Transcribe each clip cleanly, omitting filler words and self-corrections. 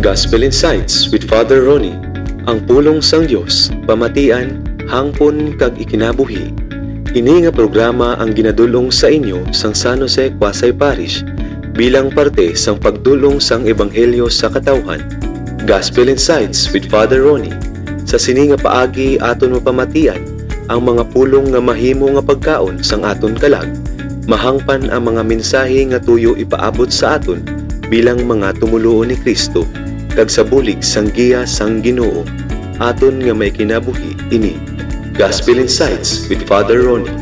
Gospel Insights with Father Ronnie. Ang pulong sang Dios, pamatian, hangpon kag ikinabuhi. Ini nga programa ang ginadulong sa inyo sang San Jose Pasay Parish bilang parte sang pagdulong sang Ebanghelyo sa katawhan. Gospel Insights with Father Ronnie. Sa sini nga paagi aton mapamatian ang mga pulong nga mahimo nga pagkaon sang aton kalag, mahangpan ang mga mensahe nga tuyo ipaabot sa aton bilang mga tumuluon ni Kristo kag sa bulig sang giya sang Ginoo aton nga may kinabuhi ini. Gospel Insights with Father Ronnie.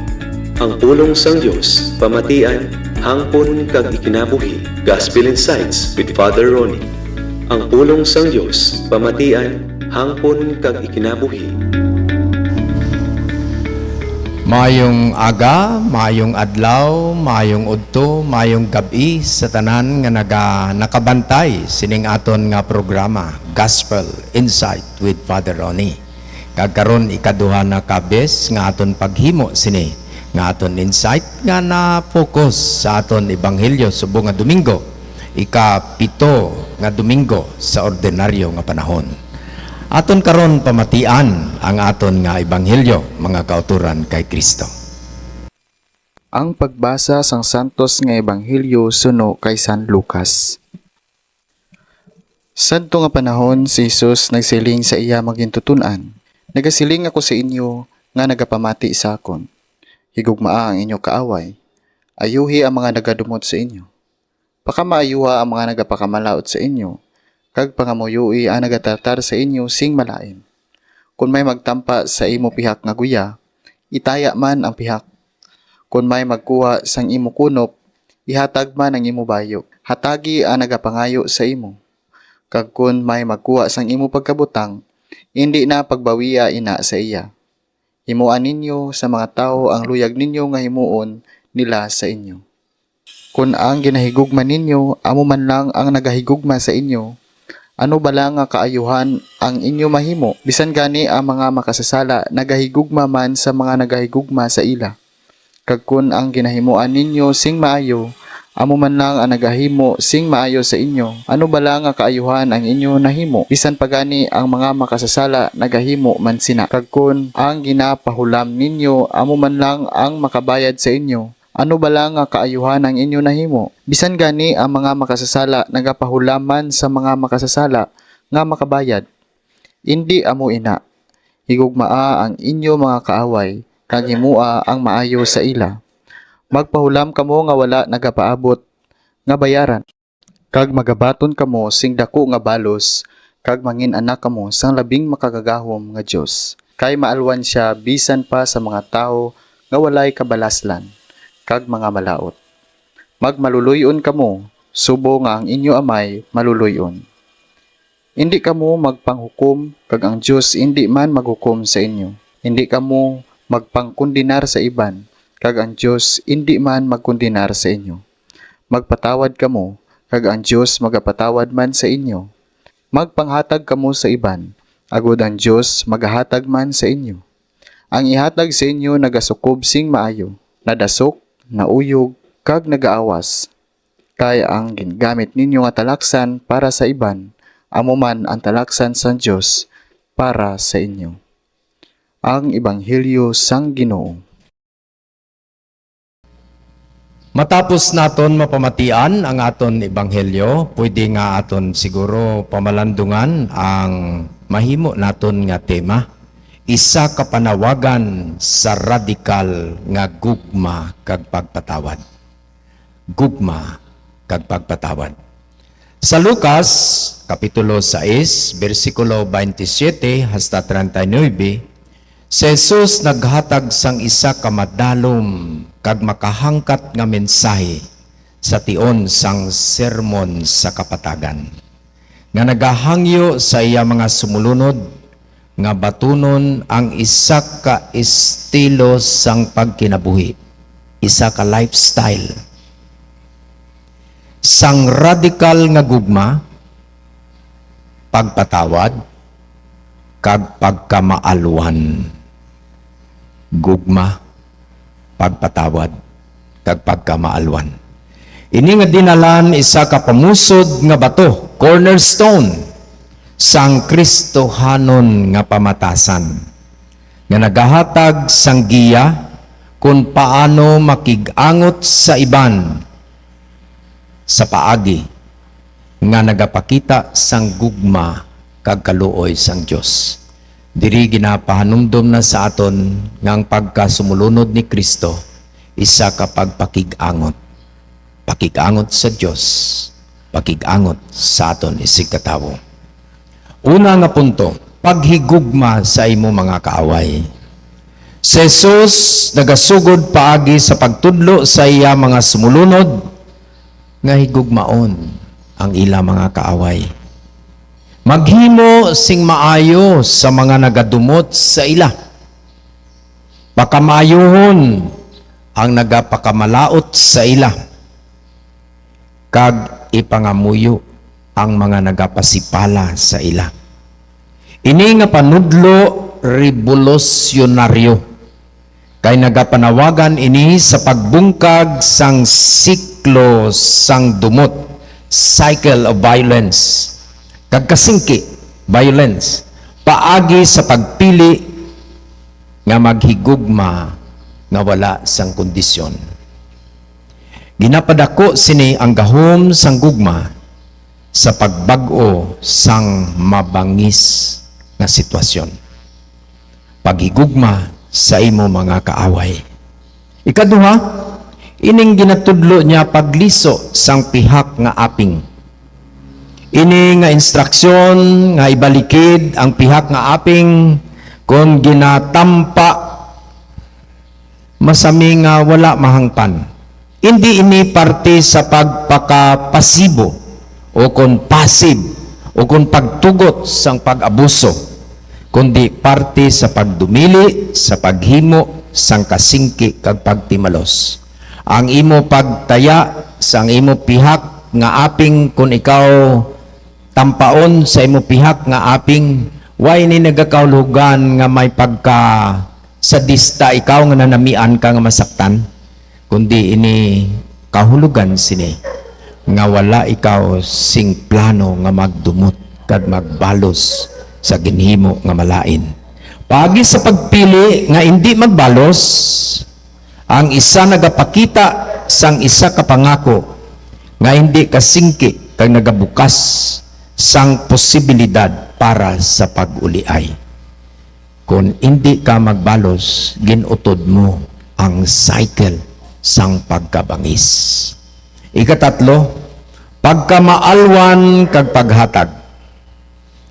Ang pulong sang Dios, pamatian, hangpon kag ikinabuhi. Gospel Insights with Father Ronnie. Ang pulong sang Dios, pamatian, hangpon kag ikinabuhi. Mayong aga, mayong adlaw, mayong udto, mayong gabi sa tanan nga nakabantay sining aton nga programa Gospel Insight with Father Ronnie. Kagkaron ikaduha na kabes nga aton paghimo sini nga aton insight nga na-focus sa aton ebanghelyo subong nga Domingo, ika-pito nga Domingo sa ordinaryo nga panahon. Aton karon pamatian ang aton nga ebanghelyo, mga kauturan kay Kristo. Ang pagbasa sang santos nga ebanghelyo suno kay San Lucas. Sadto nga panahon si Jesus nagsiling sa iya magintutunan. Nagasiling ako sa inyo nga nagapamati sa akon. Higugmaa ang inyo kaaway. Ayuhi ang mga nagadumot sa inyo. Pakamaayuha ang mga nagapakamalaot sa inyo. Kag pangamuyui ang nagatartar sa inyo sing malain. Kung may magtampa sa imo pihak nga guya, itaya man ang pihak. Kung may magkuha sang imo kunop, ihatag man ang imo bayo. Hatagi ang nagapangayo sa imo. Kag kung may magkuha sang imo pagkabutang, hindi na pagbawiya ina sa iya. Himuan ninyo sa mga tao ang luyag ninyo nga himuon nila sa inyo. Kung ang ginahigugma ninyo, amo man lang ang nagahigugma sa inyo, ano bala nga kaayuhan ang inyo mahimo? Bisan gani ang mga makasasala nagahigugma man sa mga nagahigugma sa ila. Kag kun ang ginahimuan ninyo sing maayo, amo man lang ang nagahimo sing maayo sa inyo. Ano bala nga kaayuhan ang inyo nahimo? Bisan pagani ang mga makasasala nagahimo man sina. Kag kun ang ginapahulam ninyo, amo man lang ang makabayad sa inyo. Ano bala nga kaayuhan ang inyo nahimo? Bisan gani ang mga makasasala nagapahulaman sa mga makasasala nga makabayad. Indi amo ina. Higugmaa ang inyo mga kaaway, kag himua ang maayo sa ila. Magpahulam kamo nga wala nagapaabot nga bayaran. Kag magabaton kamo sing dako nga balos, kag mangin anak kamo sang labing makagagahom nga Dios. Kay maalwan siya bisan pa sa mga tao nga walay kabalaslan kag mga malaot. Magmaluluyon kamo, subo nga ang inyo amay maluluyon. Hindi kamo magpanghukom, kag ang Dios hindi man maghukom sa inyo. Hindi kamo magpangkundinar sa iban, kag ang Dios hindi man magkundinar sa inyo. Magpatawad kamo, kag ang Dios magapatawad man sa inyo. Magpanghatag kamo sa iban, agud ang Dios magahatag man sa inyo. Ang ihatag sa inyo nagasukob sing maayo, nadasok, nauyog, kag nagaawas. Kaya ang gingamit ninyo nga talaksan para sa iban, amo man ang talaksan sa Dios para sa inyo. Ang Ebanghelyo sang Ginoo. Matapos naton mapamatian ang aton ebanghelyo, pwede nga aton siguro pamalandungan ang mahimo naton nga tema. Isa ka panawagan sa radikal nga gugma kag pagpatawad. Gugma kag pagpatawad. Sa Lucas, Kapitulo 6, versikulo 27 hasta 39, si Jesus naghatag sang isa ka madalom kag makahangkat nga mensahe sa tion sang sermon sa kapatagan. Nga nagahangyo sa iya mga sumulunod, nga batunon ang isa ka estilo sang pagkinabuhi, isa ka lifestyle sang radikal nga gugma, pagpatawad kag pagkamaalwan. Gugma, pagpatawad kag pagkamaalwan. Ini nga dinalan isa ka pamusod nga bato, cornerstone sang Kristohanon nga pamatasan nga nagahatag sang giya kung paano makigangot sa iban sa paagi nga nagapakita sang gugma kag kaluoy sang Dios. Diri ginapahanumdom na sa aton nga ang pagkasumulunod ni Kristo isa ka pagpakigangot. Pakigangot sa Dios, pakigangot sa aton isig katawo. Una nga punto, paghigugma sa imo mga kaaway. Si Jesus nagasugod paagi sa pagtudlo sa iya mga sumulunod nga higugmaon ang ila mga kaaway. Maghimo sing maayo sa mga nagadumot sa ila. Pakamayuhon ang nagapakamalaot sa ila. Kag ipangamuyo ang mga nagapasipala sa ila. Ini nga panudlo revolusyonaryo. Kay nagapanawagan ini sa pagbungkag sang siklo sang dumot, cycle of violence. Kagkasingki, violence. Paagi sa pagpili nga maghigugma nga wala sang kondisyon. Ginapadako sini ang gahom sang gugma sa pagbag-o sang mabangis na sitwasyon. Paghigugma sa imo mga kaaway. Ikaduha, ining ginatudlo niya pagliso sang pihak nga aping. Ini nga instruksyon nga ibalikid ang pihak nga aping kung ginatampa masami nga wala mahangpan. Hindi ini parte sa pagpakapasibo o kung passive o kung pagtugot sang pag-abuso, kundi parte sa pagdumili, sa paghimo sang kasingki kag pagtimalos. Ang imo pagtaya sang imo pihak nga aping kung ikaw tampaon sa imo pihak nga aping, way ni nagakaulugan nga may pagka sadista ikaw nga nanamian ka nga masaktan, kundi ini kahulugan sini nga wala ikaw sing plano nga magdumot kad magbalos sa ginhimo nga malain. Pagi sa pagpili nga hindi magbalos, ang isa nagapakita sang isa ka pangako nga hindi kasingki kag nagabukas sang posibilidad para sa pag-uliay. Kung hindi ka magbalos, ginutod mo ang cycle sang pagkabangis. Ikatatlo, pagkamaalwan kag paghatag.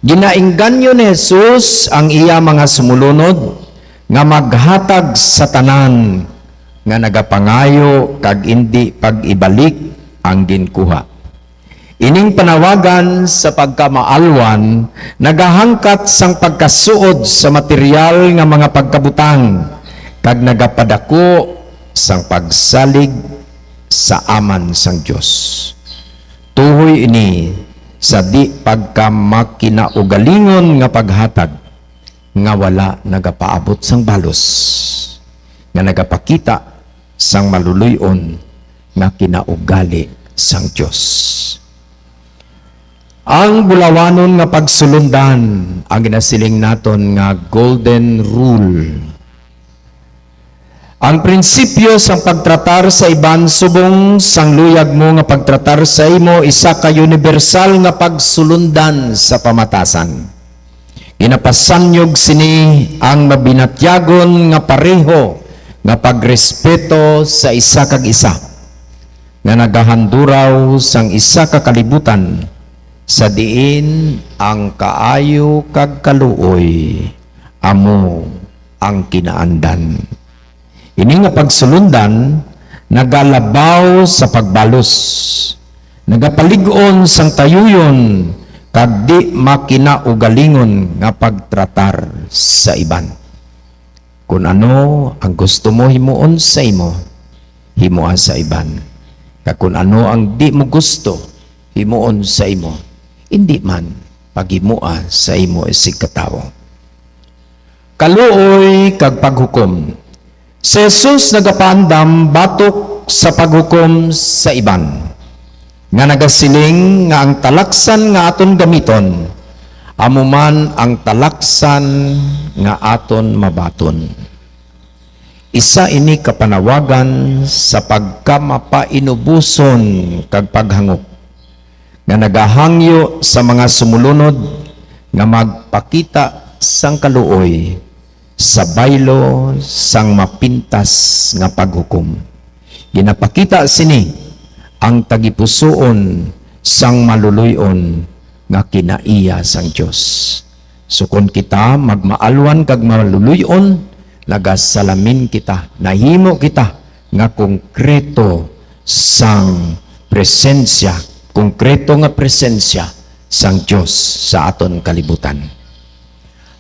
Ginaingganyo ni Jesus ang iya mga sumulunod nga maghatag sa tanan nga nagapangayo kag hindi pag-ibalik ang ginkuha. Ining panawagan sa pagkamaalwan nagahangkat sang pagkasuod sa material nga mga pagkabutang kag nagapadako sang pagsalig sa aman sang Dios. Tuhoy ini sa di pagkamakinaogalingon nga paghatag nga wala nagapaabot sang balos nga nagapakita sang maluluyon nga kinaugali sang Dios. Ang bulawanon nga pagsulundan ang ginasiling naton nga golden rule. Ang prinsipyo sang pagtratar sa iban subong sang luyag mo nga pagtratar sa imo isa ka universal nga pagsulundan sa pamatasan. Ginapasanyog sini ang mabinatyagon nga pareho nga pagrespeto sa isa kag isa nga nagahanduraw sang isa ka kalibutan sa diin ang kaayo kag kaluoy amo ang kinaandan. Ini nga pagsulundan nagalabaw sa pagbalos, nagapalig-on sang tayuyon kag di makinaugalingon nga pagtratar sa iban. Kung ano ang gusto mo himuon sa imo, himuan sa iban. Kag kung ano ang di mo gusto himuon sa imo, hindi man paghimua sa imo isig katawo. Kaluoy kag paghukom. Si Jesus nagapandam batok sa paghukom sa iban. Nga nagasiling nga ang talaksan nga aton gamiton Amuman ang talaksan nga aton mabaton. Isa ini kapanawagan sa pagkamapainubuson kag paghangop nga nagahangyo sa mga sumulunod nga magpakita sang kaluoy sa baylo sang mapintas nga paghukom. Ginapakita sini ang tagipusoon sang maluluyon nga kinaiya sang Dios. So kung kita magmaalwan kag maluluyon, nagasalamin kita, nahimo kita nga konkreto sang presensya, konkreto nga presensya sang Dios sa aton kalibutan.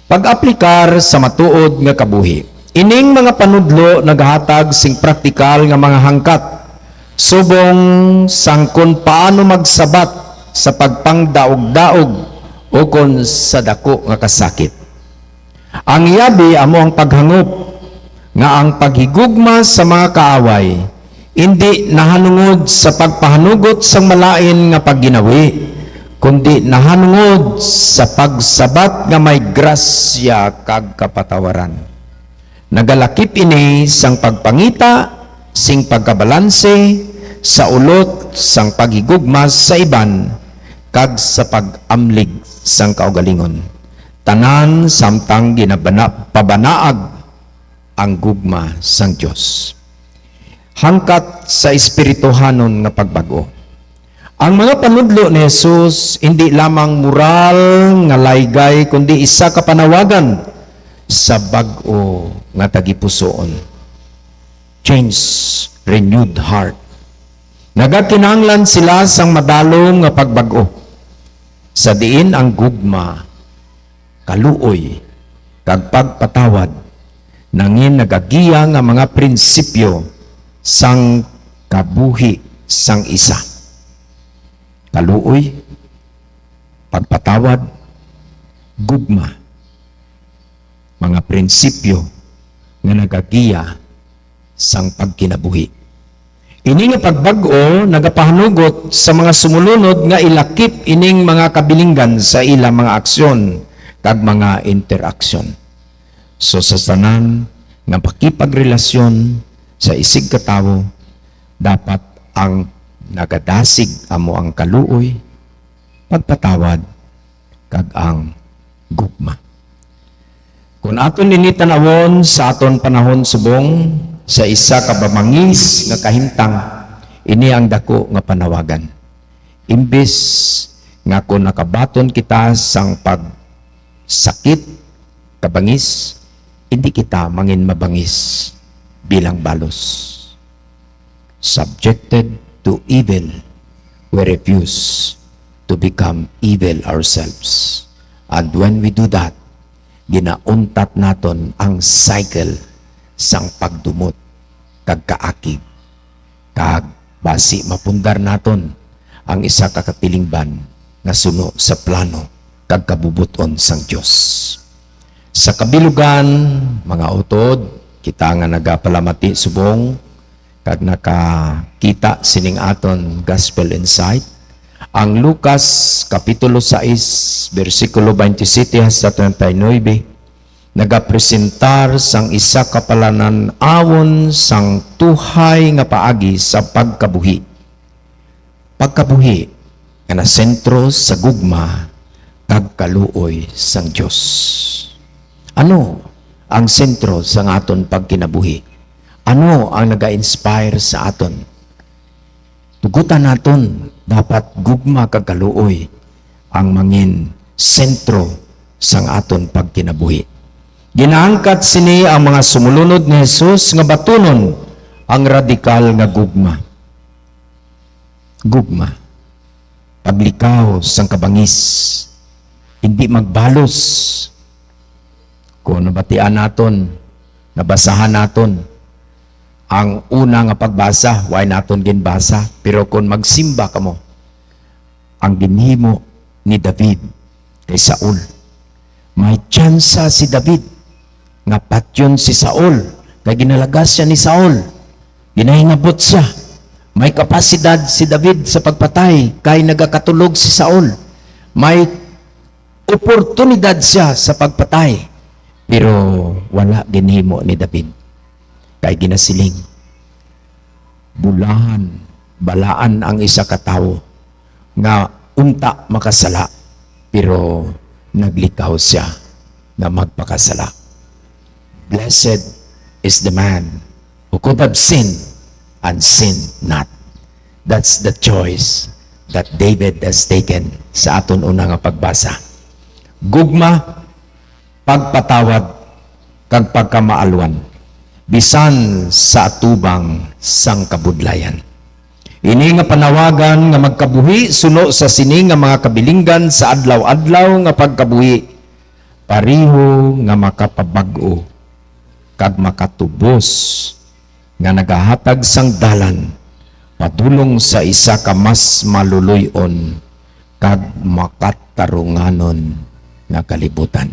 Pag-aplikar sa matuod nga kabuhi, ining mga panudlo naghatag sing praktikal nga mga hangkat subong sang kung paano magsabat sa pagpangdaog-daog o kon sa dako nga kasakit. Ang yabi amo ang paghangop nga ang paghigugma sa mga kaaway hindi nahanungod sa pagpahanugot sang malain nga pagginawi, kundi nahanungod sa pagsabat nga may grasya kag kapatawaran. Nagalakip ini sang pagpangita sing pagkabalanse sa ulot sang paghigugma sa iban kag sa pag-amlig sang kaugalingon. Tanan samtang pabanaag ang gugma sang Dios. Hangkat sa espirituhanon nga pagbago. Ang mga panudlo ni Jesus hindi lamang moral nga laygay kundi isa ka panawagan sa bag-o nga tagipusoon. Change, renewed heart. Nagakinahanglan sila sang madalong nga pagbago. Sa diin ang gugma, kaluoy, kag pagpatawad, nangin nagagiya nga mga prinsipyo sang kabuhi sang isa. Kaluoy, pagpatawad, gugma, mga prinsipyo nga nagagiya sang pagkinabuhi. Ini nga pagbago nagapahanugot sa mga sumulunod nga ilakip ining mga kabilinggan sa ilang mga aksyon kag mga interaksyon. So sa tanan nga pakipagrelasyon sa isig katawo, dapat ang nagadasig amo ang kaluoy, pagpatawad kag ang gugma. Kung aton ninitanawon sa aton panahon subong sa isa ka bamangis nga kahimtang, ini ang dako nga panawagan. Imbes nga kung nakabaton kita sang pagsakit kabangis, hindi kita mangin mabangis bilang balos. Subjected to evil, we refuse to become evil ourselves. And when we do that, ginauntat naton ang cycle sang pagdumot kag kaakig kag basi mapundar naton ang isa ka katilingban nga suno sa plano kag kabubuton sang Dios. Sa kabilugan, mga utod, kita nga nagapalamati subong kag nakakita sining aton gospel insight. Ang Lucas kapitulo 6 bersikulo 27 hasta 39 nagapresentar sang isa ka palananawon sang tuhay nga paagi sa pagkabuhi. Pagkabuhi nga nasentro sa gugma kag kaluoy sang Dios. Ano ang sentro sa aton pagkinabuhi? Ano ang naga-inspire sa aton? Tugutan naton dapat gugma kag kaluoy ang mangin sentro sang aton pagkinabuhi. Ginaangkat sini ang mga sumulunod ni Jesus nga batunon ang radikal nga gugma. Gugma. Paglikaw sang kabangis. Hindi magbalos. Kung nabatian naton, nabasahan naton, ang una nga pagbasa, why naton ginbasa, pero kung magsimba kamo, ang ginhimo ni David kay Saul. May tsansa si David nga patyon si Saul, kay ginalagas siya ni Saul, ginahingabot siya, may kapasidad si David sa pagpatay, kay nagakatulog si Saul, may Oportunidad siya sa pagpatay. Pero wala ginhimo ni David. Kay ginasiling. Bulahan, balaan ang isa ka tawo nga unta makasala. Pero naglikaw siya na magpakasala. Blessed is the man who could have sinned and sinned not. That's the choice that David has taken sa aton una nga pagbasa. Gugma, pagpatawad, kag pagkamaalwan, bisan sa atubang sang kabudlayan. Ini nga panawagan nga magkabuhi suno sa sini nga mga kabilinggan sa adlaw-adlaw nga pagkabuhi, pariho nga makapabag-o kag makatubos nga nagahatag sang dalan padulong sa isa ka mas maluluyon kag makatarunganon nga kalibutan.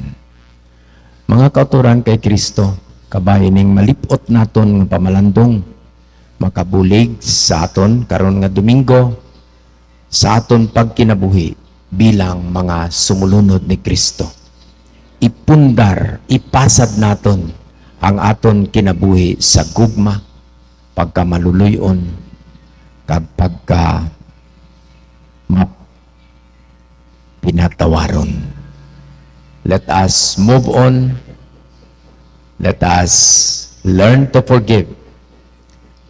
Mga kauturan kay Kristo, kabayining malipot naton nga pamalandong, makabulig sa aton karon nga Domingo sa aton pagkinabuhi bilang mga sumulunod ni Kristo. Ipundar, ipasad naton ang aton kinabuhi sa gugma, pagkamaluluyon, kag pagka pinatawaron. Let us move on. Let us learn to forgive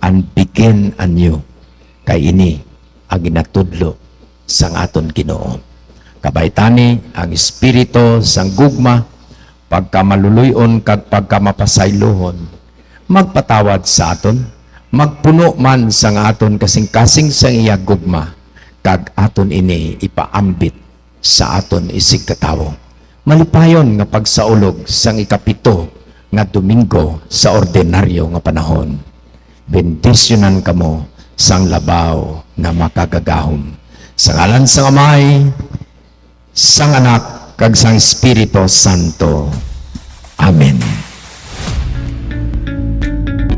and begin anew. Kay ini ang ginatudlo sang aton Ginoo. Kabaytani ang espiritu sang gugma, pagkamaluluyon kag pagkamapasaylohon, magpatawad sa aton, magpuno man sang aton kasing-kasing sang iya gugma, kag aton ini ipaambit sa aton isig katawo. Malipayon nga pagsaulog sang ikapito nga Domingo sa ordinaryo nga panahon. Bendisyonan kamo sang labaw na makagagahom. Sa ngalan sang Amay, sang Anak, kag sang Espiritu Santo. Amen.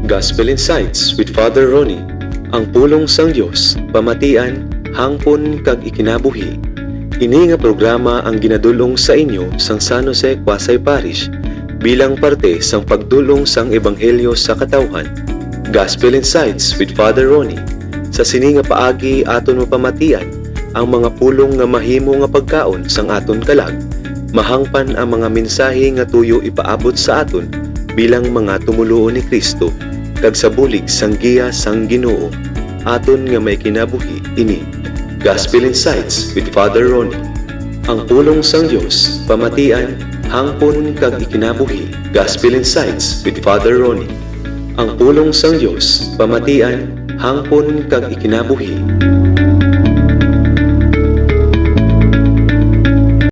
Gospel Insights with Father Ronnie. Ang pulong sang Dios, pamatian, hangpon kag ikinabuhi. Ini nga programa ang ginadulong sa inyo sang San Jose Quasay Parish bilang parte sang pagdulong sang Ebanghelyo sa katawhan. Gospel Insights with Father Ronnie. Sa sini nga paagi aton mapamatian ang mga pulong nga mahimo nga pagkaon sang aton kalag, mahangpan ang mga mensahe nga tuyo ipaabot sa aton bilang mga tumuluo ni Kristo kag sa bulig sang giya sang Ginoo aton nga may kinabuhi ini. Gospel Insights with Father Ronnie. Ang pulong sang Dios, pamatian, hangpon kag ikinabuhi. Gospel Insights with Father Ronnie. Ang pulong sang Dios, pamatian, hangpon kag ikinabuhi.